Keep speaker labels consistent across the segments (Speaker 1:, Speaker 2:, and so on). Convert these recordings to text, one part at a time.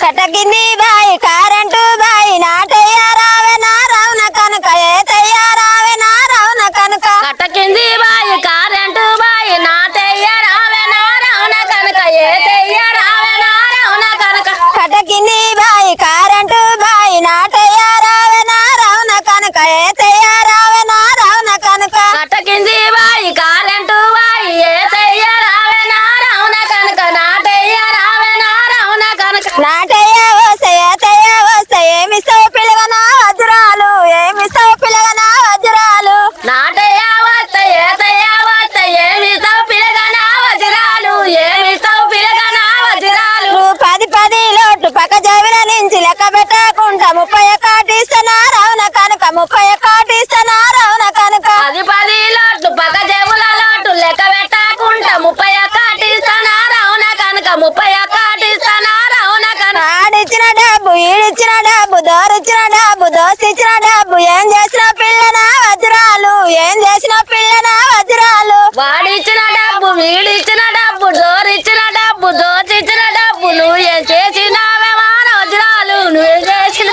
Speaker 1: కటకింది బాయి కరెంటు బాయి నాటయ్యారావే నా రౌన కనుక ఏతయ్యారావే నా రౌన కనుక
Speaker 2: కటకింది బాయి కరెంటు బాయి నాటయ్యారావే నా రౌన కనుక ఏతయ్యారావే నా రౌన కనుక
Speaker 1: కటకింది బాయి కరెంటు బాయి నాటయ్యారావే నా రౌన కనుక ఏతయ్యారావే నా రౌన కనుక
Speaker 2: కటకింది బాయి కరెంటు బాయి ఏతయ్యారావే నా రౌన కనుక నాటయ్యారావే నా రౌన కనుక
Speaker 1: నాటయ్య వస్తే ఏతయ్య వస్తే ఏమిస్తావు పిల్లగనా వజ్రాలు ఏమిస్తావు పిల్లగనా వజ్రాలు
Speaker 2: నాటయ్య వస్త ఏతయ్య వస్త ఏమిస్తావు పిలగనా వజ్రాలు ఏమిస్తావు పిలగనా వజ్రాలు
Speaker 1: నువ్వు 10 లోట్లు పక్క జవిన నుంచి లెక్క పెట్టకుండా 30 కాటిస్తున్నా రౌన కనుక 30 కాటిస్తున్నా రౌన కనుక
Speaker 2: 10 లోట్లు పక్క జేబుల లోటు లెక్క పెట్టకుండా 30 కాటిస్తానా రౌన కనుక 30 కాటిస్తానా రౌన కనుక
Speaker 1: ఆడిచ్చిన డబ్బు ఈడిచ్చిన డబ్బు దోరిచ్చిన డబ్బు దోసిచ్చిన డబ్బు ఏం చేసిన పిల్లనా వజ్రాలు ఏం చేసిన పిల్లనా వజ్రాలు
Speaker 2: వాడిచ్చిన డబ్బు వీడిచ్చిన డబ్బు డోరిచ్చిన డబ్బు దోచిచ్చిన డబ్బు నువ్వు ఏం చేసినావే వాన వజ్రాలు నువ్వేం చేసిన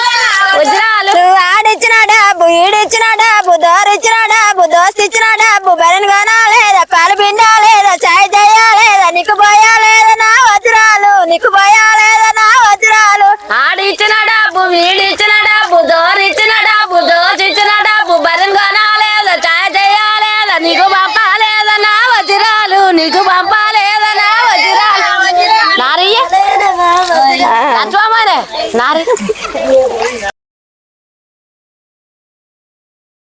Speaker 2: వజ్రాలు
Speaker 1: నువ్వు ఆడిచ్చిన డబ్బు ఈడిచ్చిన డబ్బు దోరిచ్చిన డబ్బు దోసిచ్చిన డబ్బు బెరన్గానా లేదా పాలు పిండా లేదా చాయ్ చెయ్యా లేదా నీకు పోయా లేదా నా వజ్రాలు నీకు పోయా లేదా నా వజ్రాలు
Speaker 2: ఆడిచ్చిన డబ్బు వీడిచ్చిన డబ్బు దోరిచ్చిన డబ్బు దోచిచ్చిన డబ్బు బరంగానా లేదా చాయ్ చేయాలేదా నీకు పంపాలేదా నా వజ్రాలు నీకు పంపాలేదా నా వజ్రాలు నారయ్య నారి